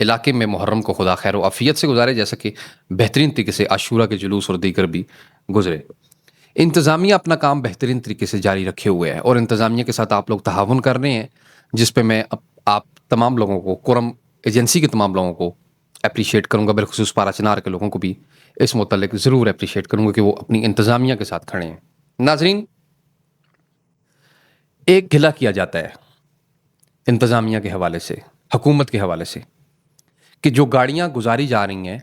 علاقے میں محرم کو خدا خیر و عافیت سے گزارے، جیسا کہ بہترین طریقے سے عاشورہ کے جلوس اور دیگر بھی گزرے۔ انتظامیہ اپنا کام بہترین طریقے سے جاری رکھے ہوئے ہے، اور انتظامیہ کے ساتھ آپ لوگ تعاون کر رہے ہیں، جس پہ میں آپ تمام لوگوں کو، قرم ایجنسی کے تمام لوگوں کو اپریشیٹ کروں گا، بالخصوص پارا چنار کے لوگوں کو بھی اس متعلق ضرور اپریشیٹ کروں گا کہ وہ اپنی انتظامیہ کے ساتھ کھڑے ہیں۔ ناظرین، ایک گلہ کیا جاتا ہے انتظامیہ کے حوالے سے، حکومت کے حوالے سے، کہ جو گاڑیاں گزاری جا رہی ہیں،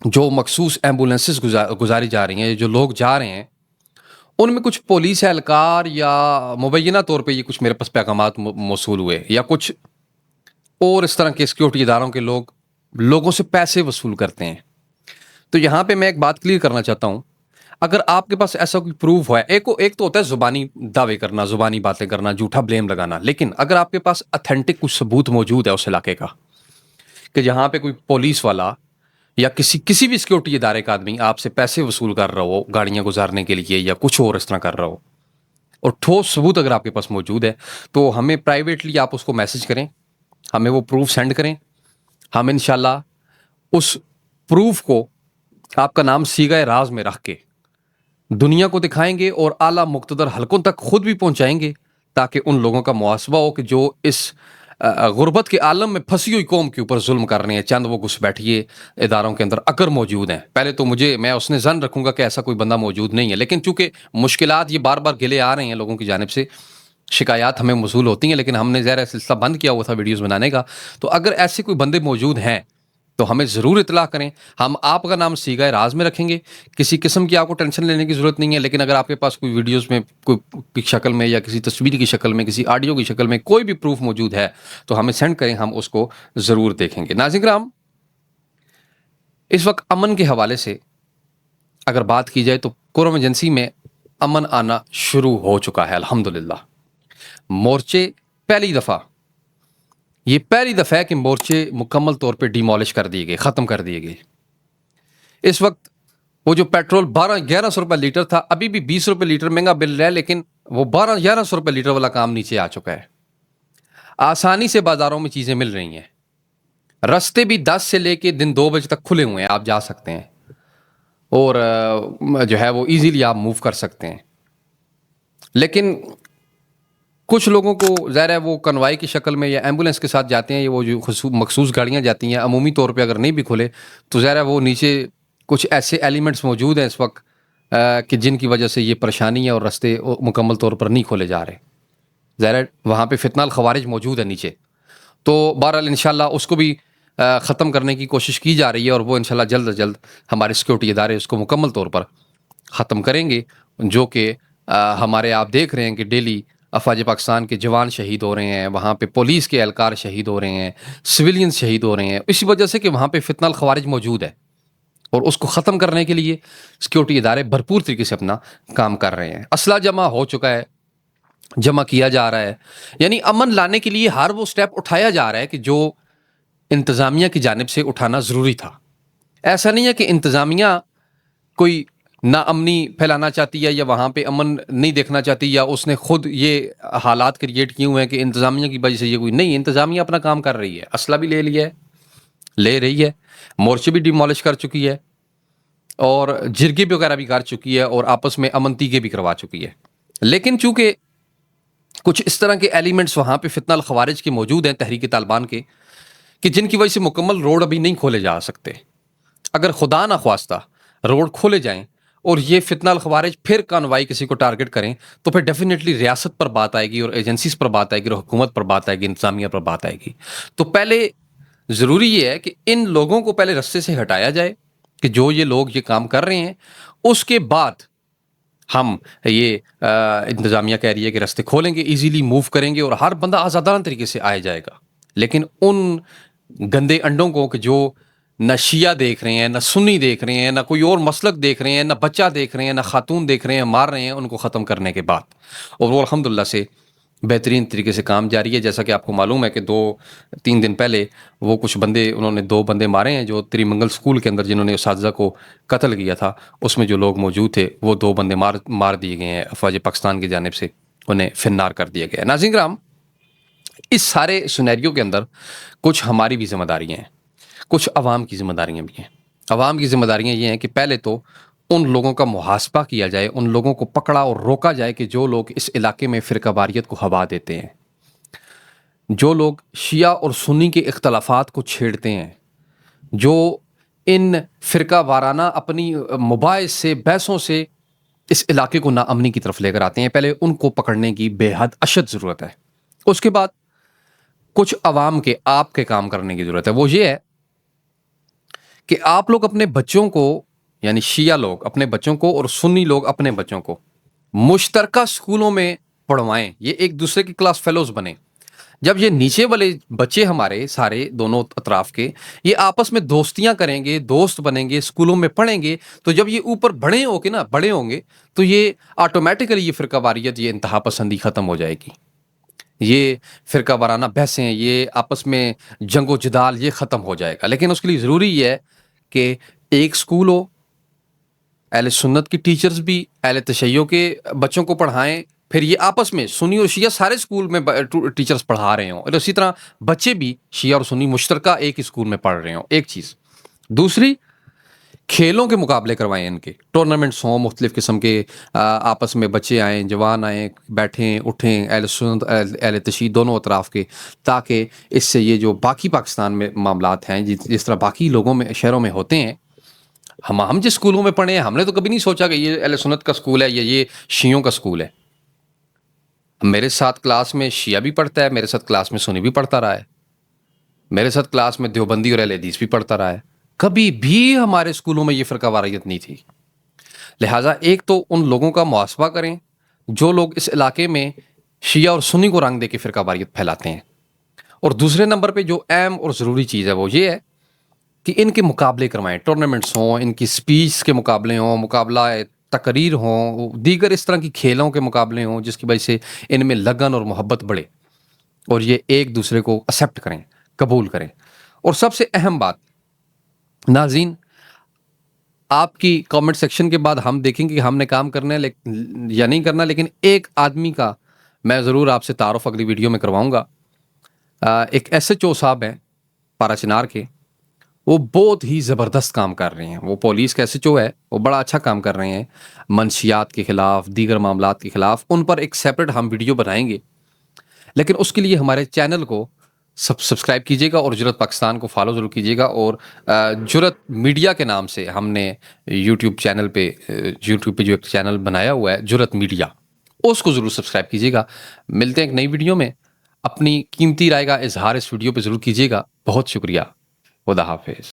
جو مخصوص ایمبولینسز گزاری جا رہی ہیں، جو لوگ جا رہے ہیں، ان میں کچھ پولیس اہلکار یا مبینہ طور پہ یہ کچھ میرے پاس پیغامات موصول ہوئے، یا کچھ اور اس طرح کے سیکیورٹی اداروں کے لوگ لوگوں سے پیسے وصول کرتے ہیں۔ تو یہاں پہ میں ایک بات کلیئر کرنا چاہتا ہوں، اگر آپ کے پاس ایسا کوئی پروف ہے، ایک تو ہوتا ہے زبانی دعوے کرنا، زبانی باتیں کرنا، جھوٹا بلیم لگانا، لیکن اگر آپ کے پاس اتھینٹک کچھ ثبوت موجود ہے اس علاقے کا، کہ جہاں پہ کوئی پولیس والا یا کسی بھی سیکیورٹی ادارے کا آدمی آپ سے پیسے وصول کر رہا ہو گاڑیاں گزارنے کے لیے، یا کچھ اور اس طرح کر رہا ہو، اور ٹھوس ثبوت اگر آپ کے پاس موجود ہے، تو ہمیں پرائیویٹلی آپ اس کو میسج کریں، ہمیں وہ پروف سینڈ کریں، ہم انشاءاللہ اس پروف کو آپ کا نام صیغہ راز میں رکھ کے دنیا کو دکھائیں گے، اور اعلیٰ مقتدر حلقوں تک خود بھی پہنچائیں گے، تاکہ ان لوگوں کا محاسبہ ہو کہ جو اس غربت کے عالم میں پھنسی ہوئی قوم کے اوپر ظلم کر رہے ہیں، چند وہ گھس بیٹھیے اداروں کے اندر اگر موجود ہیں۔ پہلے تو میں اس نے ظن رکھوں گا کہ ایسا کوئی بندہ موجود نہیں ہے، لیکن چونکہ مشکلات یہ بار بار گلے آ رہے ہیں لوگوں کی جانب سے، شکایات ہمیں موصول ہوتی ہیں، لیکن ہم نے ظاہر سلسلہ بند کیا ہوا تھا ویڈیوز بنانے کا، تو اگر ایسے کوئی بندے موجود ہیں تو ہمیں ضرور اطلاع کریں، ہم آپ کا نام صیغہ راز میں رکھیں گے، کسی قسم کی آپ کو ٹینشن لینے کی ضرورت نہیں ہے۔ لیکن اگر آپ کے پاس کوئی ویڈیوز میں کوئی کی شکل میں، یا کسی تصویر کی شکل میں، کسی آڈیو کی شکل میں کوئی بھی پروف موجود ہے تو ہمیں سینڈ کریں، ہم اس کو ضرور دیکھیں گے۔ ناظرین کرام، اس وقت امن کے حوالے سے اگر بات کی جائے تو قرم ایجنسی میں امن آنا شروع ہو چکا ہے الحمدللہ۔ مورچے پہلی دفعہ ہے کہ مورچے مکمل طور پہ ڈیمولش کر دیے گئے، ختم کر دیے گئے۔ اس وقت وہ جو پیٹرول 1100 روپے لیٹر تھا، ابھی بھی 20 روپے لیٹر مہنگا بل ہے، لیکن وہ 1100 روپے لیٹر والا کام نیچے آ چکا ہے۔ آسانی سے بازاروں میں چیزیں مل رہی ہیں، رستے بھی 10 سے لے کے دن 2 بجے تک کھلے ہوئے ہیں، آپ جا سکتے ہیں، اور جو ہے وہ ایزیلی آپ موو کر سکتے ہیں۔ لیکن کچھ لوگوں کو ظاہر ہے وہ کنوائی کی شکل میں یا ایمبولینس کے ساتھ جاتے ہیں، یا وہ جو مخصوص گاڑیاں جاتی ہیں عمومی طور پہ اگر نہیں بھی کھلے تو ظاہر ہے وہ نیچے کچھ ایسے ایلیمنٹس موجود ہیں اس وقت کہ جن کی وجہ سے یہ پریشانی ہے، اور رستے مکمل طور پر نہیں کھولے جا رہے۔ ظاہر ہے وہاں پہ فتنہ الخوارج موجود ہے نیچے، تو بہرحال انشاءاللہ اس کو بھی ختم کرنے کی کوشش کی جا رہی ہے، اور وہ انشاءاللہ جلد از جلد ہمارے سیکورٹی ادارے اس کو مکمل طور پر ختم کریں گے، جو کہ ہمارے آپ دیکھ رہے ہیں کہ ڈیلی افواج پاکستان کے جوان شہید ہو رہے ہیں، وہاں پہ پولیس کے اہلکار شہید ہو رہے ہیں، سویلینز شہید ہو رہے ہیں، اسی وجہ سے کہ وہاں پہ فتنہ الخوارج موجود ہے، اور اس کو ختم کرنے کے لیے سیکورٹی ادارے بھرپور طریقے سے اپنا کام کر رہے ہیں۔ اسلحہ جمع ہو چکا ہے، جمع کیا جا رہا ہے، یعنی امن لانے کے لیے ہر وہ سٹیپ اٹھایا جا رہا ہے کہ جو انتظامیہ کی جانب سے اٹھانا ضروری تھا۔ ایسا نہیں ہے کہ انتظامیہ کوئی نا امنی پھیلانا چاہتی ہے، یا وہاں پہ امن نہیں دیکھنا چاہتی، یا اس نے خود یہ حالات کریٹ کیے ہوئے ہیں کہ انتظامیہ کی وجہ سے یہ کوئی نہیں۔ انتظامیہ اپنا کام کر رہی ہے، اسلحہ بھی لے رہی ہے، مورچے بھی ڈیمولش کر چکی ہے، اور جرگے وغیرہ بھی کر چکی ہے، اور آپس میں امن تیگے بھی کروا چکی ہے۔ لیکن چونکہ کچھ اس طرح کے ایلیمنٹس وہاں پہ فتنہ الخوارج کے موجود ہیں، تحریک طالبان کے، کہ جن کی وجہ سے مکمل روڈ ابھی نہیں کھولے جا سکتے۔ اگر خدا نخواستہ روڈ کھولے جائیں اور یہ فتنہ الخوارج پھر کانوائی کسی کو ٹارگٹ کریں، تو پھر ڈیفینیٹلی ریاست پر بات آئے گی، اور ایجنسیز پر بات آئے گی، اور حکومت پر بات آئے گی، انتظامیہ پر بات آئے گی۔ تو پہلے ضروری یہ ہے کہ ان لوگوں کو پہلے رستے سے ہٹایا جائے، کہ جو یہ لوگ یہ کام کر رہے ہیں، اس کے بعد ہم یہ انتظامیہ کہہ رہی ہے کہ رستے کھولیں گے، ایزیلی موو کریں گے، اور ہر بندہ آزادانہ طریقے سے آیا جائے گا۔ لیکن ان گندے انڈوں کو کہ جو نہ شیعہ دیکھ رہے ہیں، نہ سنی دیکھ رہے ہیں، نہ کوئی اور مسلک دیکھ رہے ہیں، نہ بچہ دیکھ رہے ہیں، نہ خاتون دیکھ رہے ہیں، مار رہے ہیں، ان کو ختم کرنے کے بعد، اور وہ الحمدللہ سے بہترین طریقے سے کام جاری ہے۔ جیسا کہ آپ کو معلوم ہے کہ 2-3 دن پہلے وہ کچھ بندے، انہوں نے 2 بندے مارے ہیں جو تریمنگل اسکول کے اندر جنہوں نے اساتذہ کو قتل کیا تھا، اس میں جو لوگ موجود تھے وہ 2 بندے مار دیے گئے ہیں افواج پاکستان کی جانب سے، انہیں فنار کر دیا گیا ہے۔ ناظرین کرام، اس سارے سینیریو کے اندر کچھ ہماری بھی ذمہ داریاں ہیں، کچھ عوام کی ذمہ داریاں بھی ہیں۔ عوام کی ذمہ داریاں یہ ہیں کہ پہلے تو ان لوگوں کا محاسبہ کیا جائے، ان لوگوں کو پکڑا اور روکا جائے کہ جو لوگ اس علاقے میں فرقہ واریت کو ہوا دیتے ہیں، جو لوگ شیعہ اور سنی کے اختلافات کو چھیڑتے ہیں، جو ان فرقہ وارانہ اپنی مباحث سے، بحثوں سے اس علاقے کو ناامنی کی طرف لے کر آتے ہیں، پہلے ان کو پکڑنے کی بے حد اشد ضرورت ہے۔ اس کے بعد کچھ عوام کے، آپ کے کام کرنے کی ضرورت ہے، وہ یہ ہے کہ آپ لوگ اپنے بچوں کو، یعنی شیعہ لوگ اپنے بچوں کو اور سنی لوگ اپنے بچوں کو مشترکہ سکولوں میں پڑھوائیں، یہ ایک دوسرے کی کلاس فیلوز بنیں۔ جب یہ نیچے والے بچے ہمارے سارے دونوں اطراف کے یہ آپس میں دوستیاں کریں گے، دوست بنیں گے، اسکولوں میں پڑھیں گے، تو جب یہ اوپر بڑے ہوں گے تو یہ آٹومیٹیکلی یہ فرقہ واریت، یہ انتہا پسندی ختم ہو جائے گی، یہ فرقہ وارانہ بحثیں، یہ آپس میں جنگ و جدال یہ ختم ہو جائے گا۔ لیکن اس کے لیے ضروری یہ ہے کہ ایک سکول ہو، اہل سنت کی ٹیچرز بھی اہل تشیع کے بچوں کو پڑھائیں، پھر یہ آپس میں سنی اور شیعہ سارے اسکول میں ٹیچرز پڑھا رہے ہوں، اور اسی طرح بچے بھی شیعہ اور سنی مشترکہ ایک اسکول میں پڑھ رہے ہوں، ایک چیز۔ دوسری، کھیلوں کے مقابلے کروائیں، ان کے ٹورنامنٹس ہوں، مختلف قسم کے، آپس میں بچے آئیں، جوان آئیں، بیٹھیں اٹھیں، اہل سنت اہل تشیع دونوں اطراف کے، تاکہ اس سے یہ جو باقی پاکستان میں معاملات ہیں، جس طرح باقی لوگوں میں، شہروں میں ہوتے ہیں، ہم جس اسکولوں میں پڑھے ہیں، ہم نے تو کبھی نہیں سوچا کہ یہ اہل سنت کا اسکول ہے یا یہ شیعوں کا اسکول ہے۔ میرے ساتھ کلاس میں شیعہ بھی پڑھتا ہے، میرے ساتھ کلاس میں سنی بھی پڑھتا رہا ہے، میرے ساتھ کلاس میں دیوبندی اور اہل حدیث بھی پڑھتا رہا ہے، کبھی بھی ہمارے اسکولوں میں یہ فرقہ واریت نہیں تھی۔ لہٰذا ایک تو ان لوگوں کا محاسبہ کریں جو لوگ اس علاقے میں شیعہ اور سنی کو رنگ دے کے فرقہ واریت پھیلاتے ہیں، اور دوسرے نمبر پہ جو اہم اور ضروری چیز ہے وہ یہ ہے کہ ان کے مقابلے کروائیں، ٹورنامنٹس ہوں، ان کی سپیچ کے مقابلے ہوں، مقابلہ تقریر ہوں، دیگر اس طرح کی کھیلوں کے مقابلے ہوں، جس کی وجہ سے ان میں لگن اور محبت بڑھے اور یہ ایک دوسرے کو ایکسیپٹ کریں، قبول کریں۔ اور سب سے اہم بات، ناظرین، آپ کی کامنٹ سیکشن کے بعد ہم دیکھیں گے کہ ہم نے کام کرنا ہے یا نہیں کرنا، لیکن ایک آدمی کا میں ضرور آپ سے تعارف اگلی ویڈیو میں کرواؤں گا۔ ایک ایس ایچ او صاحب ہیں پارا چنار کے، وہ بہت ہی زبردست کام کر رہے ہیں، وہ پولیس کا ایس ایچ او ہے، وہ بڑا اچھا کام کر رہے ہیں منشیات کے خلاف، دیگر معاملات کے خلاف، ان پر ایک سیپریٹ ہم ویڈیو بنائیں گے۔ لیکن اس کے لیے ہمارے چینل کو سبسکرائب کیجیے گا اور جرات پاکستان کو فالو ضرور کیجیے گا، اور جرات میڈیا کے نام سے ہم نے یوٹیوب پہ جو ایک چینل بنایا ہوا ہے جرات میڈیا، اس کو ضرور سبسکرائب کیجیے گا۔ ملتے ہیں ایک نئی ویڈیو میں، اپنی قیمتی رائے کا اظہار اس ویڈیو پہ ضرور کیجیے گا۔ بہت شکریہ، خدا حافظ۔